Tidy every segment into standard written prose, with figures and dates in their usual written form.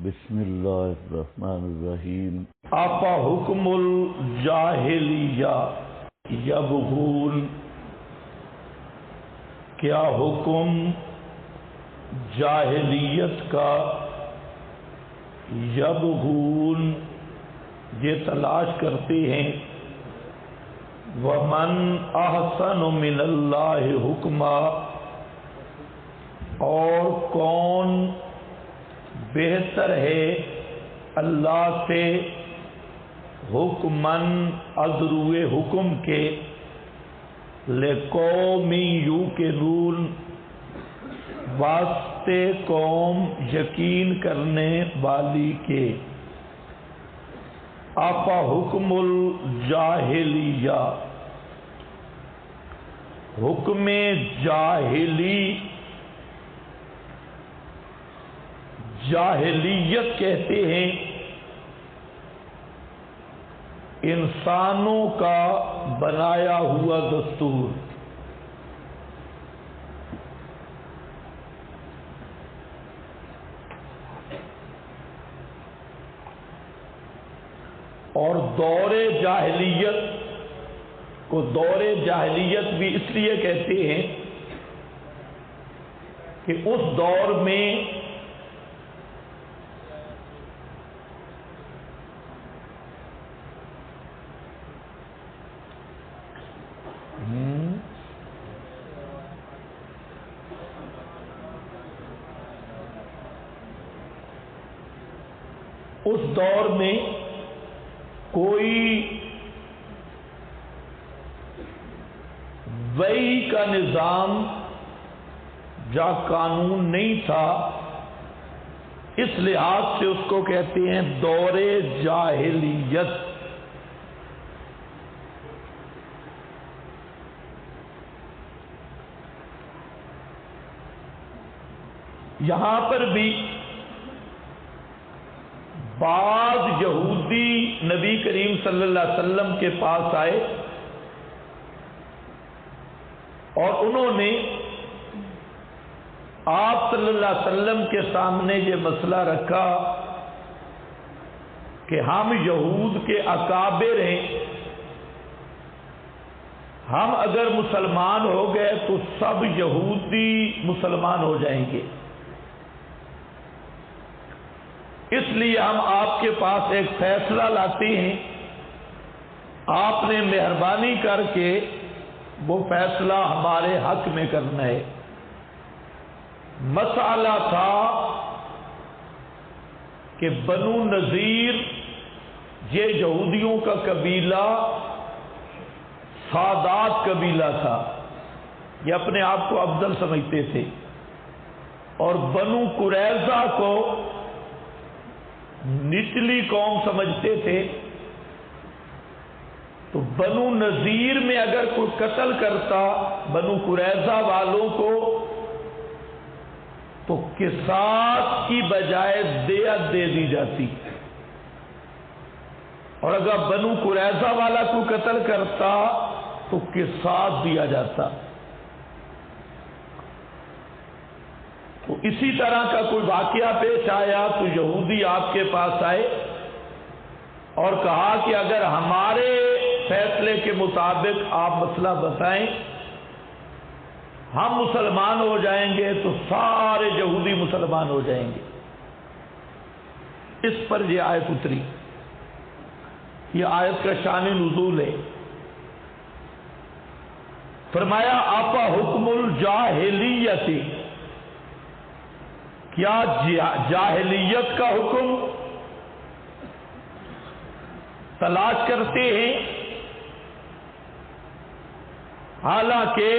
بسم اللہ الرحمن الرحیم۔ آپا حکم الجاہلیہ یبغون، کیا حکم جاہلیت کا؟ یبغون، یہ تلاش کرتے ہیں۔ ومن احسن من اللہ حکما، اور کون بہتر ہے اللہ سے حکمن ازروے حکم کے، لقوم یوقنون، واسطے قوم یقین کرنے والی کے۔ آپا حکم الجاہلیہ، حکم جاہلی، جاہلیت کہتے ہیں انسانوں کا بنایا ہوا دستور۔ اور دور جاہلیت کو دور جاہلیت بھی اس لیے کہتے ہیں کہ اس دور میں کوئی وحی کا نظام یا قانون نہیں تھا، اس لحاظ سے اس کو کہتے ہیں دور جاہلیت۔ یہاں پر بھی بعض یہودی نبی کریم صلی اللہ علیہ وسلم کے پاس آئے اور انہوں نے آپ صلی اللہ علیہ وسلم کے سامنے یہ مسئلہ رکھا کہ ہم یہود کے اکابر ہیں، ہم اگر مسلمان ہو گئے تو سب یہودی مسلمان ہو جائیں گے، اس لیے ہم آپ کے پاس ایک فیصلہ لاتے ہیں، آپ نے مہربانی کر کے وہ فیصلہ ہمارے حق میں کرنا ہے۔ مسئلہ تھا کہ بنو نذیر یہ یہودیوں کا قبیلہ سادات قبیلہ تھا، یہ اپنے آپ کو افضل سمجھتے تھے، اور بنو قریظہ کو نچلی قوم سمجھتے تھے۔ تو بنو نذیر میں اگر کوئی قتل کرتا بنو قریظہ والوں کو تو قصاص کی بجائے دیت دے دی جاتی، اور اگر بنو قریظہ والا کوئی قتل کرتا تو قصاص دیا جاتا۔ تو اسی طرح کا کوئی واقعہ پیش آیا تو یہودی آپ کے پاس آئے اور کہا کہ اگر ہمارے فیصلے کے مطابق آپ مسئلہ بتائیں، ہم مسلمان ہو جائیں گے تو سارے یہودی مسلمان ہو جائیں گے۔ اس پر یہ آیت اتری، یہ آیت کا شان نزول ہے۔ فرمایا آپا حکم الجاہلیت، کیا جاہلیت کا حکم تلاش کرتے ہیں؟ حالانکہ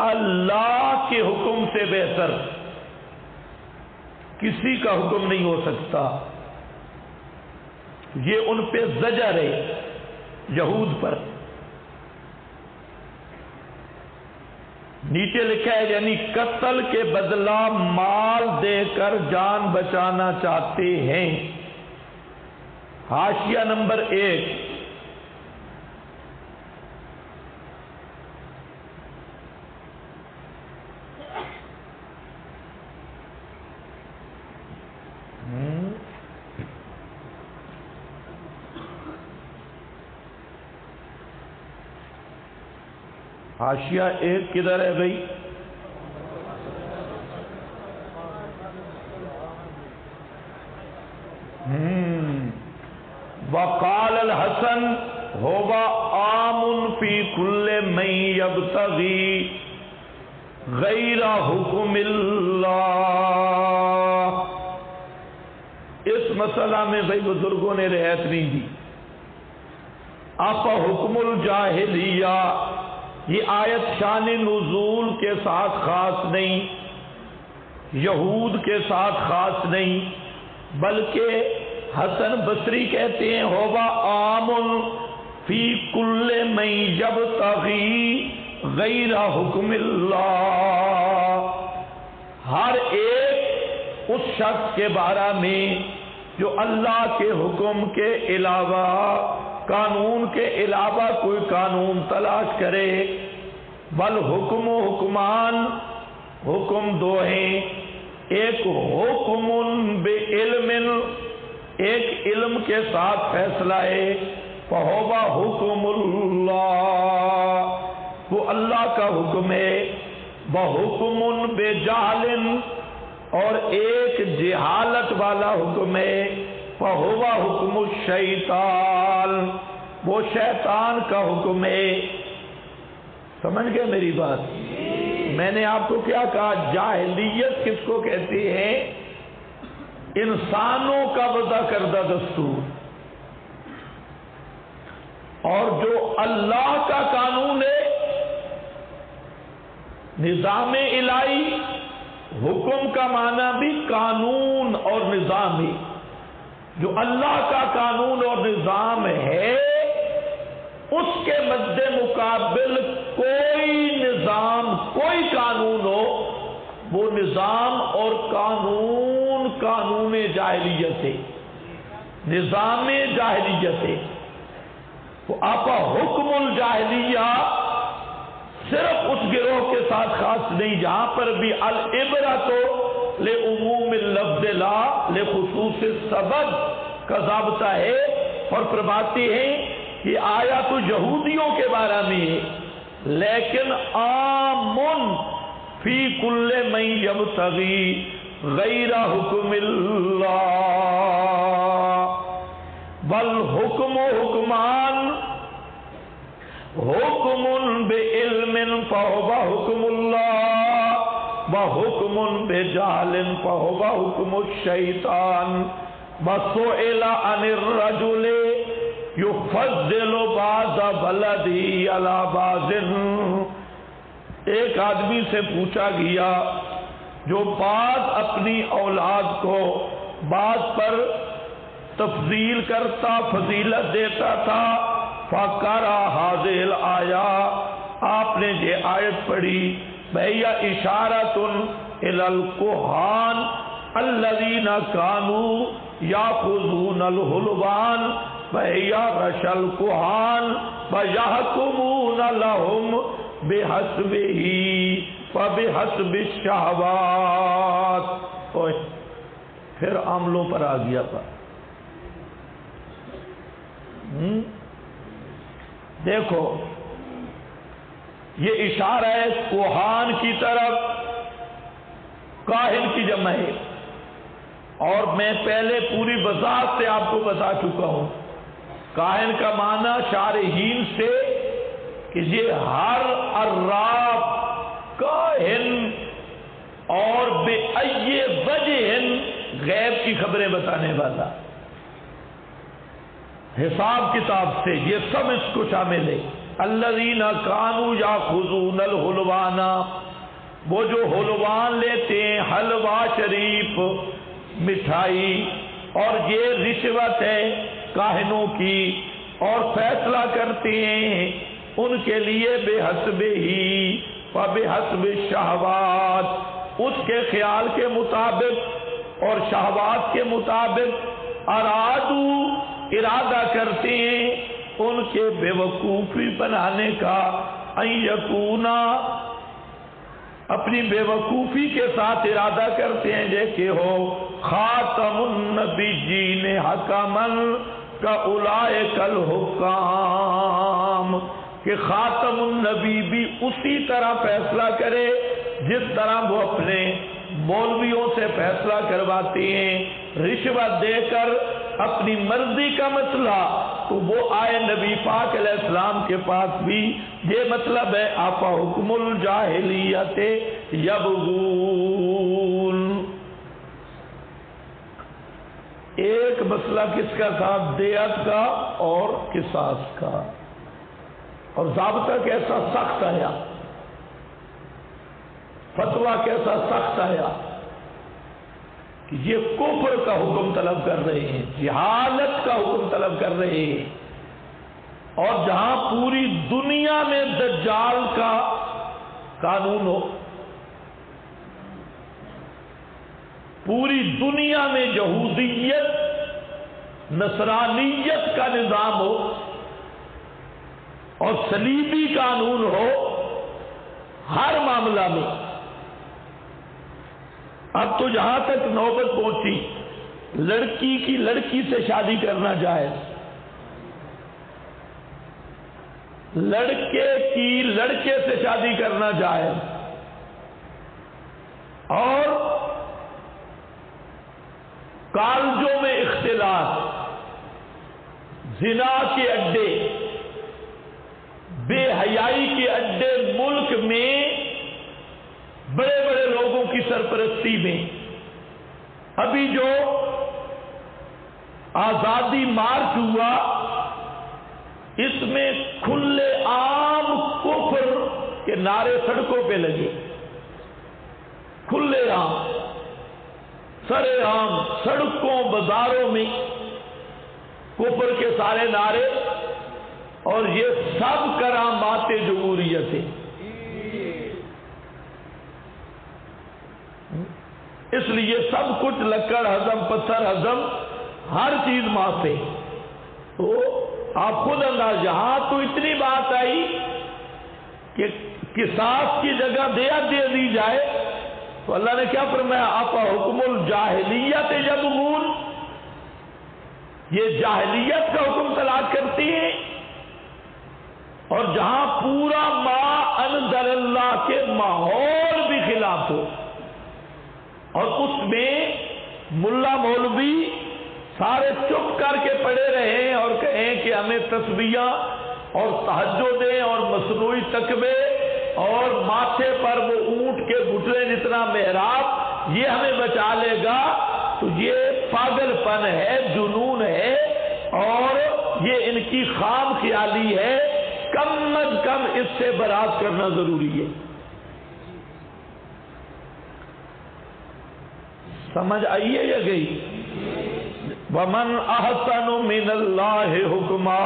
اللہ کے حکم سے بہتر کسی کا حکم نہیں ہو سکتا۔ یہ ان پہ زجر ہے، یہود پر۔ نیچے لکھا ہے یعنی قتل کے بدلہ مال دے کر جان بچانا چاہتے ہیں۔ حاشیہ نمبر 1۔ حاشیہ ایک کدھر ہے بھائی؟ وقال الحسن هو عام فی کل من یبتغی غیر حکم اللہ۔ اس مسئلہ میں بھائی بزرگوں نے رعایت نہیں دی۔ آپ حکم الجاہلیہ، یہ آیت شان نزول کے ساتھ خاص نہیں، یہود کے ساتھ خاص نہیں، بلکہ حسن بصری کہتے ہیں ہووا عام فی کل من یبتغی غیر حکم اللہ، ہر ایک اس شخص کے بارے میں جو اللہ کے حکم کے علاوہ، قانون کے علاوہ کوئی قانون تلاش کرے۔ بل حکم و حکمان، حکم دو ہیں، ایک حکم بعلم، ایک علم کے ساتھ فیصلہ ہے، فہو حکم اللہ، وہ اللہ کا حکم ہے، وحکم بجہل، اور ایک جہالت والا حکم ہے، فہو حکم الشیطان، وہ شیطان کا حکم ہے۔ سمجھ گئے میری بات؟ میں نے آپ کو کیا کہا؟ جاہلیت کس کو کہتے ہیں؟ انسانوں کا وضع کردہ دستور، اور جو اللہ کا قانون ہے، نظام الہی، حکم کا معنی بھی قانون اور نظام ہی، جو اللہ کا قانون اور نظام ہے اس کے مد مقابل کوئی نظام، کوئی قانون ہو، وہ نظام اور قانون قانون جاہلیت ہے، نظام جاہلیت ہے۔ وہ آپ حکم الجاہلیہ صرف اس گروہ کے ساتھ خاص نہیں جہاں پر بھی العبرۃ لعموم اللفظ لا لخصوص السبب کا ضابطہ ہے، اور فرماتے ہیں کہ آیا تو یہودیوں کے بارے میں ہے لیکن عام فی کل من یبتغی غیر حکم اللہ، بل حکم و حکمان، حکم بعلم فہو حکم اللہ، وحکم بجہل فہو حکم الشیطان، وسئل عن الرجل یفضل بعض بلدہ علی بعض، ایک آدمی سے پوچھا گیا جو بعض اپنی اولاد کو بعض پر تفضیل کرتا، فضیلت دیتا تھا، فقرأ هذه الآیہ، آپ نے یہ آیت پڑھی، بھئی اشارۃ الی الکہان الذین کانوا یاخذون الحلوان بھئی رش الکہان ویحکمون لهم بحسبہ فبحسب الشہوات۔ پھر عملوں پر آ گیا تھا۔ دیکھو یہ اشارہ ہے کوہان کی طرف، کاہن کی جمع ہے، اور میں پہلے پوری وضاحت سے آپ کو بتا چکا ہوں۔ کاہن کا معنی شارحین سے کہ یہ ہر عراف، کاہن، اور بے ای وجہ غیب کی خبریں بتانے والا، حساب کتاب سے، یہ سب اس کو شامل ہے۔ الذین کانوا یاخذون الحلوان، وہ جو حلوان لیتے ہیں، حلوہ شریف، مٹھائی، اور یہ رشوت ہے کاہنوں کی، اور فیصلہ کرتے ہیں ان کے لیے بے حسب ہی فبحسب الشہوات، اس کے خیال کے مطابق اور شہوات کے مطابق، ارادو، ارادہ کرتے ہیں ان کے بے وقوفی بنانے کا، ان یکونا، اپنی بے وقوفی کے ساتھ ارادہ کرتے ہیں کہ ہو خاتم النبیین حکما کاولئک الحکام، کہ خاتم النبی بھی اسی طرح فیصلہ کرے جس طرح وہ اپنے مولویوں سے فیصلہ کرواتے ہیں رشوت دے کر اپنی مرضی کا مسئلہ، تو وہ آئے نبی پاک علیہ السلام کے پاس بھی یہ مطلب ہے آفا حکم الجاہلیت یبغون۔ ایک مسئلہ کس کا تھا؟ دیت کا اور قصاص کا، اور ضابطہ کیسا سخت آیا، فتویٰ کیسا سخت آیا کہ یہ کفر کا حکم طلب کر رہے ہیں، جہالت کا حکم طلب کر رہے ہیں، اور جہاں پوری دنیا میں دجال کا قانون ہو، پوری دنیا میں یہودیت نصرانیت کا نظام ہو اور صلیبی قانون ہو ہر معاملہ میں، اب تو جہاں تک نوبت پہنچی لڑکی کی لڑکی سے شادی کرنا جائز، لڑکے کی لڑکے سے شادی کرنا جائز، اور کالجوں میں اختلاط، زنا کے اڈے، بے حیائی کے اڈے ملک میں بڑے بڑے لوگوں کی سرپرستی میں، ابھی جو آزادی مارچ ہوا اس میں کھلے عام کفر کے نعرے سڑکوں پہ لگے، کھلے عام سرے عام سڑکوں بازاروں میں کفر کے سارے نعرے، اور یہ سب کرامات جمہوریت ہے۔ اس لیے سب کچھ لکڑ ہضم پتھر ہضم ہر چیز معافی، تو آپ خود انداز، یہاں تو اتنی بات آئی کہ قصاص کی جگہ دیت دے دی جائے تو اللہ نے کیا فرمایا؟ آپا حکم الجاہلیت یبغون، یہ جاہلیت کا حکم طلاق کرتی ہیں، اور جہاں پورا ما انزل اللہ کے ماحول بھی خلاف ہو، اور اس میں ملا مولوی سارے چپ کر کے پڑے رہیں اور کہیں کہ ہمیں تسبیح اور تہجدیں اور مصنوعی تکبے اور ماتھے پر وہ اونٹ کے گھٹنے جتنا محراب یہ ہمیں بچا لے گا، تو یہ پاگل پن ہے، جنون ہے، اور یہ ان کی خام خیالی ہے، کم از کم اس سے برات کرنا ضروری ہے۔ سمجھ آئیے یا گئی؟ وَمَنْ أَحْسَنُ مِنَ اللَّهِ حُکْمًا،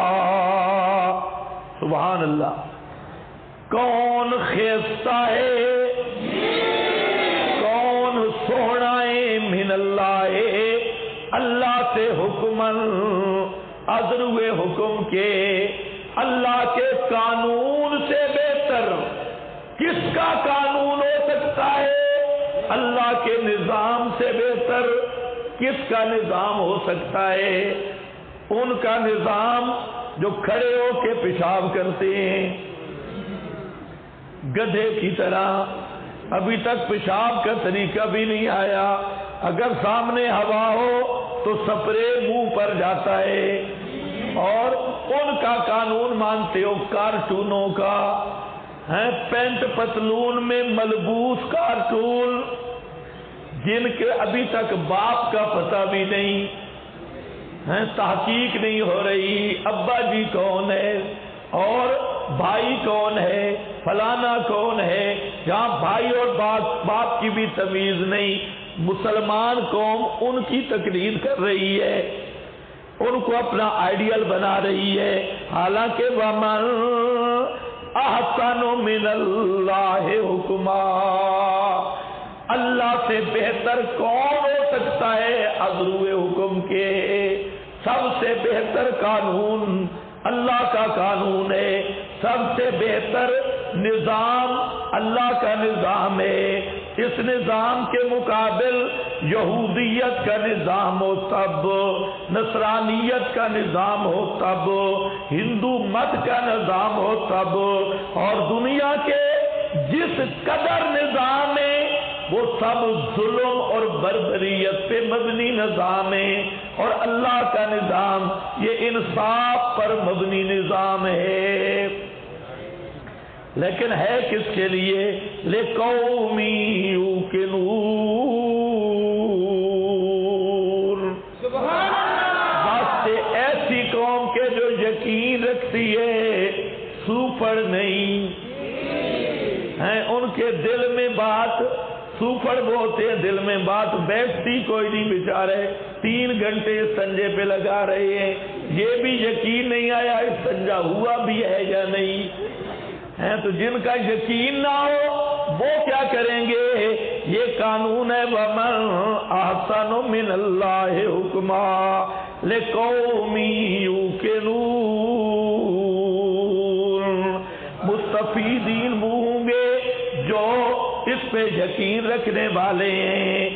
سبحان اللہ، کون خیستہ ہے، کون سونا ہے، من اللہ، اللہ سے حکمن، ازروے حکم کے، اللہ کے قانون سے بہتر کس کا قانون ہو سکتا ہے؟ اللہ کے نظام سے بہتر کس کا نظام ہو سکتا ہے؟ ان کا نظام جو کھڑے ہو کے پیشاب کرتے ہیں گدھے کی طرح، ابھی تک پیشاب کا طریقہ بھی نہیں آیا، اگر سامنے ہوا ہو تو سپرے منہ پر جاتا ہے، اور ان کا قانون مانتے ہو کارٹونوں کا، پینٹ پتلون میں ملبوس کارٹون جن کے ابھی تک باپ کا پتہ بھی نہیں، تحقیق نہیں ہو رہی، ابا جی کون ہے اور بھائی کون ہے، فلانا کون ہے، جہاں بھائی اور باپ کی بھی تمیز نہیں، مسلمان قوم ان کی تقلید کر رہی ہے، ان کو اپنا آئیڈیل بنا رہی ہے، حالانکہ وَمَنْ أَحْسَنُ مِنَ اللَّهِ حُکْمًا، اللہ سے بہتر کون ہو سکتا ہے ازروے حکم کے؟ سب سے بہتر قانون اللہ کا قانون ہے، سب سے بہتر نظام اللہ کا نظام ہے، اس نظام کے مقابل یہودیت کا نظام ہو تب، نصرانیت کا نظام ہو تب، ہندو مت کا نظام ہو تب، اور دنیا کے جس قدر نظام ہے وہ سب ظلم اور بربریت پہ مبنی نظام ہے، اور اللہ کا نظام یہ انصاف پر مبنی نظام ہے۔ لیکن ہے کس کے لیے؟ لِقَوْمٍ يُوقِنُونَ، واسطے ایسی قوم کے جو یقین رکھتی ہے، سوپڑ نہیں ہیں، ان کے دل میں بات، سوپڑ بولتے ہیں دل میں بات، بیٹھتی کوئی نہیں بیچارے، 3 گھنٹے سنجے پہ لگا رہے ہیں، یہ بھی یقین نہیں آیا اس سنجا ہوا بھی ہے یا نہیں ہے۔ تو جن کا یقین نہ ہو وہ کیا کریں گے؟ یہ قانون ہے وَمَنْ أَحْسَنُ مِنَ اللَّهِ حُكْمًا لِقَوْمٍ يُوقِنُونَ، مستفیدین وہ ہوں گے جو اس پہ یقین رکھنے والے ہیں